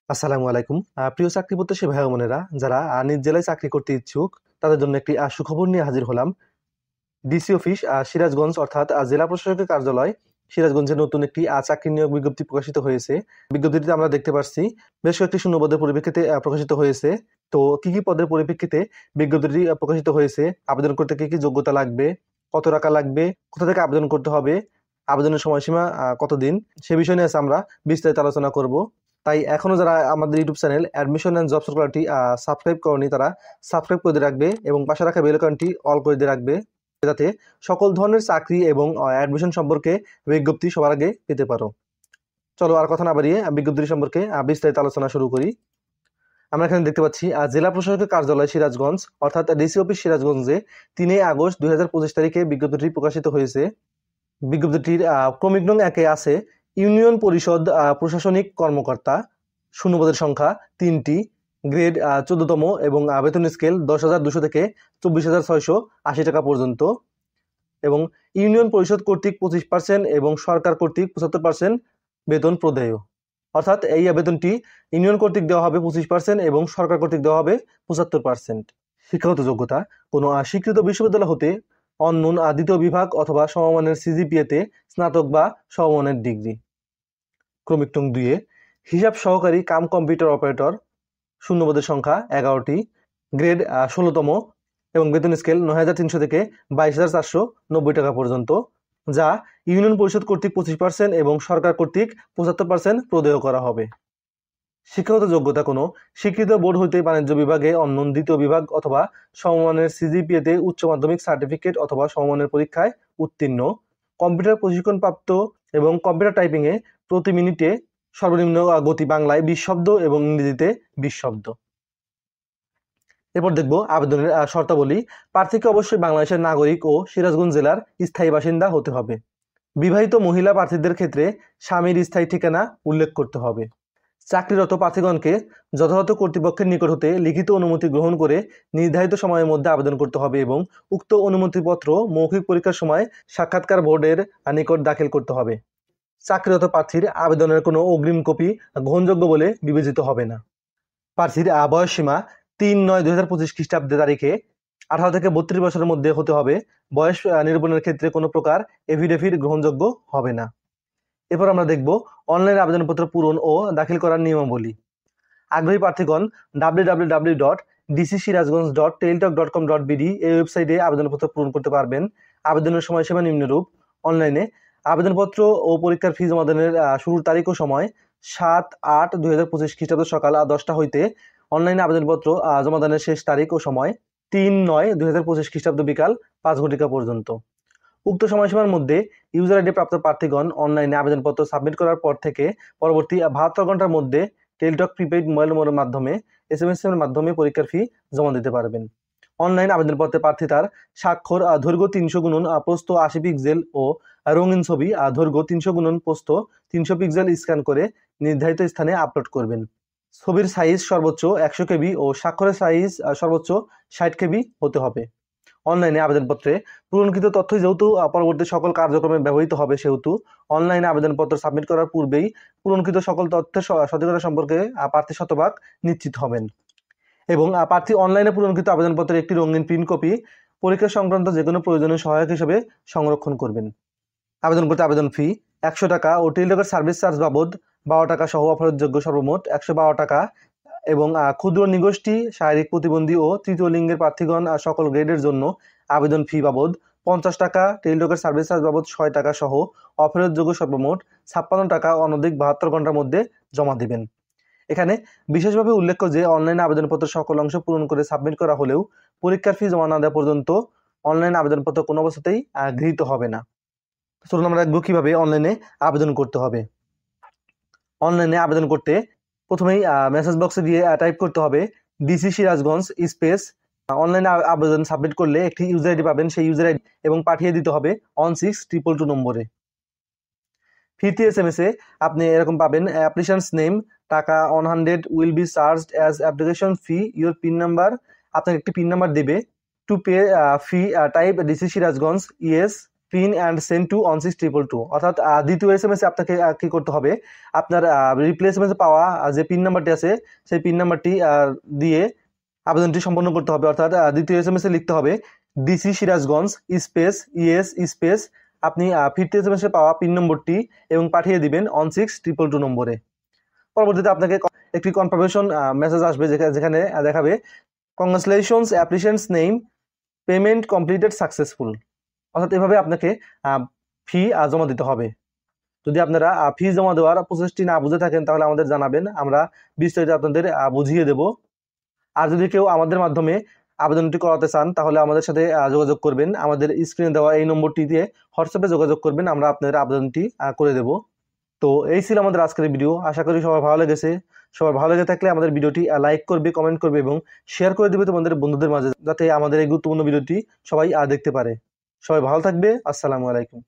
আসসালামু আলাইকুম। প্রিয় চাকরি প্রত্যাশী ভাই ও বোনেরা, যারা নিজ জেলায় চাকরি করতে ইচ্ছুক, তাদের জন্য একটি সুখবর নিয়ে হাজির হলাম। ডিসি অফিস সিরাজগঞ্জ অর্থাৎ জেলা প্রশাসকের কার্যালয় সিরাজগঞ্জে নতুন একটি চাকরি নিয়োগ বিজ্ঞপ্তি প্রকাশিত হয়েছে। বিজ্ঞপ্তিতে আমরা দেখতে পাচ্ছি বেশ কয়েকটি শূন্যপদের পরিপ্রেক্ষিতে প্রকাশিত হয়েছে। তো কি কি পদের পরিপ্রেক্ষিতে বিজ্ঞপ্তিটি প্রকাশিত হয়েছে, আবেদন করতে কি কি যোগ্যতা লাগবে, কত টাকা লাগবে, কোথা থেকে আবেদন করতে হবে, আবেদনের সময়সীমা কতদিন, সে বিষয় নিয়ে আজকে আমরা বিস্তারিত আলোচনা করব। তাই এখনো যারা আমাদের YouTube channel admission and job সার্কুলারটি সাবস্ক্রাইব করেনি, তারা সাবস্ক্রাইব করে দিয়ে রাখবে এবং পাশে রাখা বেল আইকনটি অল করে দিয়ে রাখবে, যাতে সকল ধরনের চাকরি এবং অ্যাডমিশন সম্পর্কে বিজ্ঞপ্তি সবার আগে পেতে পারো। চলো আর কথা না বাড়িয়ে বিজ্ঞপ্তি সম্পর্কে বিস্তারিত আলোচনা শুরু করি। আমরা এখানে দেখতে পাচ্ছি জেলা প্রশাসকের কার্যালয় সিরাজগঞ্জ অর্থাৎ ডিসি অফিস সিরাজগঞ্জে 3 আগস্ট 2025 তারিখে বিজ্ঞপ্তিটি প্রকাশিত হয়েছে। বিজ্ঞপ্তিটির ক্রমিক নং 1-এ আছে ইউনিয়ন পরিষদ প্রশাসনিক কর্মকর্তা, শূন্যপদের সংখ্যা 3টি, গ্রেড 14তম এবং বেতন স্কেল 10,200 থেকে 24,680 টাকা পর্যন্ত, এবং ইউনিয়ন পরিষদ কর্তৃক 25% এবং সরকার কর্তৃক 75% বেতন প্রদেয়। অর্থাৎ এই বেতনটি ইউনিয়ন কর্তৃক দেওয়া হবে 25% এবং সরকার কর্তৃক দেওয়া হবে 75%। শিক্ষাগত যোগ্যতা: কোনো স্বীকৃত বিশ্ববিদ্যালয় হতে অনন্য দ্বিতীয় বিভাগ অথবা সমমানের সিজিপিএতে স্নাতক বা সমমানের ডিগ্রি। ক্রমিক নং 2-এ হিসাব সহকারী কাম কম্পিউটার অপারেটর, শূন্যপদের সংখ্যা 11টি, গ্রেড 16তম এবং বেতন স্কেল 9,300 থেকে 22,490 টাকা পর্যন্ত, যা ইউনিয়ন পরিষদ কর্তৃক 25% এবং সরকার কর্তৃক 75% প্রদেয় করা হবে। শিক্ষাগত যোগ্যতা: কোনো স্বীকৃত বোর্ড হইতে বাণিজ্য বিভাগে অনন্য দ্বিতীয় বিভাগ অথবা সমমানের সিজিপিএতে উচ্চ মাধ্যমিক সার্টিফিকেট অথবা সমমানের পরীক্ষায় উত্তীর্ণ, কম্পিউটার প্রশিক্ষণপ্রাপ্ত এবং কম্পিউটার টাইপিংয়ে প্রতি মিনিটে সর্বনিম্ন গতি বাংলায় 20 শব্দ এবং ইংরেজিতে 20 শব্দ। এরপর দেখব আবেদনের শর্তাবলী। প্রার্থীকে অবশ্যই বাংলাদেশের নাগরিক ও সিরাজগঞ্জ জেলার স্থায়ী বাসিন্দা হতে হবে। বিবাহিত মহিলা প্রার্থীদের ক্ষেত্রে স্বামীর স্থায়ী ঠিকানা উল্লেখ করতে হবে। চাকরিরত প্রার্থীগণকে যথাযথ কর্তৃপক্ষের নিকট হতে লিখিত অনুমতি গ্রহণ করে নির্ধারিত সময়ের মধ্যে আবেদন করতে হবে এবং উক্ত অনুমতিপত্র মৌখিক পরীক্ষার সময় সাক্ষাৎকার বোর্ডের নিকট দাখিল করতে হবে। চাকরিরত প্রার্থীর আবেদনের কোনো অগ্রিম কপি গ্রহণযোগ্য বলে বিবেচিত হবে না। প্রার্থীর বয়স সীমা 3/9/2025 খ্রিস্টাব্দ তারিখে 18 থেকে 32 বছরের মধ্যে হতে হবে। বয়স নিরূপণের ক্ষেত্রে কোনো প্রকার এফিডেভিট গ্রহণযোগ্য হবে না। এরপর আমরা দেখব অনলাইন আবেদনপত্র পূরণ ও দাখিল করার নিয়মাবলী। আগ্রহী প্রার্থীগণ www.dcsirazganj.teletalk.com.bd এই ওয়েবসাইটে আবেদনপত্র পূরণ করতে পারবেন। আবেদনের সময়সীমা নিম্নরূপ: অনলাইনে আবেদনপত্র ও পরীক্ষার ফি জমাদানের শুরুর তারিখ ও সময় 7/8/2025 খ্রিস্টাব্দ সকাল 10টা হইতে অনলাইনে আবেদনপত্র জমাদানের শেষ তারিখ ও সময় 3/9/2025 খ্রিস্টাব্দ বিকাল 5 ঘটিকা পর্যন্ত। উক্ত সময়সীমার মধ্যে ইউজার আইডি প্রাপ্ত প্রার্থীগণ অনলাইনে আবেদনপত্র সাবমিট করার পর থেকে পরবর্তী 72 ঘন্টার মধ্যে টেলিটক প্রিপেইড মোবাইল নম্বরের মাধ্যমে SMS এর মাধ্যমে পরীক্ষার ফি জমা দিতে পারবেন। অনলাইন আবেদনপত্রে প্রার্থী তার স্বাক্ষর দৈর্ঘ্য 300 গুণন প্রস্থ 80 পিক্সেল ও রঙিন ছবি দৈর্ঘ্য 300 গুণন প্রস্থ 300 পিক্সেল স্ক্যান করে নির্ধারিত স্থানে আপলোড করবেন। ছবির সাইজ সর্বোচ্চ 100 কেবি ও স্বাক্ষরের সাইজ সর্বোচ্চ 60 কেবি হতে হবে। অনলাইনে আবেদনপত্রে পূরণকৃত তথ্য যেহেতু পরবর্তী সকল কার্যক্রমে ব্যবহৃত হবে, সেহেতু অনলাইনে আবেদনপত্র সাবমিট করার পূর্বেই পূরণকৃত সকল তথ্যের সঠিকতা সম্পর্কে প্রার্থী শতভাগ নিশ্চিত হবেন। এবং প্রার্থী অনলাইনে পূরণকৃত আবেদনপত্রের একটি রঙিন প্রিন্ট কপি পরীক্ষা সংক্রান্ত যে কোনো প্রয়োজনীয় সহায়ক হিসেবে সংরক্ষণ করবেন। আবেদন করতে আবেদন ফি 100 টাকা ও টেলিটকের সার্ভিস চার্জ বাবদ 12 টাকা সহ অফারযোগ্য সর্বমোট 112 টাকা, এবং ক্ষুদ্র নিগোষ্ঠী, শারীরিক প্রতিবন্ধী ও তৃতীয় লিঙ্গের প্রার্থীগণ সকল গ্রেডের জন্য আবেদন ফি বাবদ 50 টাকা, টেলিটকের সার্ভিস চার্জ বাবদ 6 টাকা সহ অফারযোগ্য সর্বমোট 56 টাকা অনধিক 72 ঘন্টার মধ্যে জমা দিবেন। এখানে বিশেষভাবে উল্লেখ্য যে অনলাইন আবেদনপত্র সকল অংশ পূরণ করে সাবমিট করা হলেও পরীক্ষার ফি জমা না দেওয়া পর্যন্ত অনলাইন আবেদনপত্র কোনো অবস্থাতেই গৃহীত হবে না। চলুন আমরা দেখব কিভাবে অনলাইনে আবেদন করতে হবে। অনলাইনে আবেদন করতে প্রথমেই মেসেজ বক্সে গিয়ে টাইপ করতে হবে ডিসি সিরাজগঞ্জ স্পেস। অনলাইনে আবেদন সাবমিট করলে একটি ইউজার আইডি পাবেন, সেই ইউজার আইডি এবং পাঠিয়ে দিতে হবে 16222 নম্বরে। ফিরতি SMS এ আপনি এরকম পাবেন অ্যাপ্লিকেশনস নেম, টাকা 100 will be charged as application fee, your pin number, আপনাকে একটি পিন নাম্বার দেবে। To pay fee type DC Sirajganj yes, pin and send to 16222 অর্থাৎ দ্বিতীয় এসএমএস এ আপনাকে কি করতে হবে, আপনার রিপ্লেসমেন্টে পাওয়া যে পিন নাম্বারটি আছে সেই পিন নাম্বারটি দিয়ে আবেদনটি সম্পন্ন করতে হবে। অর্থাৎ দ্বিতীয় এসএমএস এ লিখতে হবে DC Sirajganj space ES space আপনি ফিরতি এসএমএস এ পাওয়া পিন নম্বরটি এবং পাঠিয়ে দিবেন 16222 নম্বরে। পরবর্তীতে আপনাকে একটি কনফার্মেশন মেসেজ আসবে যেখানে দেখাবে congratulations applicants name payment completed successful. অর্থাৎ এভাবে আপনাকে ফি জমা দিতে হবে। যদি আপনারা ফি জমা দেওয়ার প্রসেসটি না বুঝে থাকেন তাহলে আমাদের জানাবেন, আমরা বিস্তারিত আপনাদের বুঝিয়ে দেব। আর যদি কেউ আমাদের মাধ্যমে আবেদনটি করাতে চান তাহলে আমাদের সাথে যোগাযোগ করবেন, আমাদের স্ক্রিনে দেওয়া এই নম্বরটি দিয়ে হোয়াটসঅ্যাপে যোগাযোগ করবেন, আমরা আপনাদের আবেদনটি করে দেব। তো এই ছিল আমাদের আজকের ভিডিও, আশা করি সবার ভালো লেগেছে। সবার ভালো লেগে থাকলে আমাদের ভিডিওটি লাইক করবে, কমেন্ট করবে এবং শেয়ার করে দেবে তোমাদের বন্ধুদের মাঝে, যাতে আমাদের এই গুরুত্বপূর্ণ ভিডিওটি সবাই দেখতে পারে। সবাই ভালো থাকবে। আসসালামু আলাইকুম।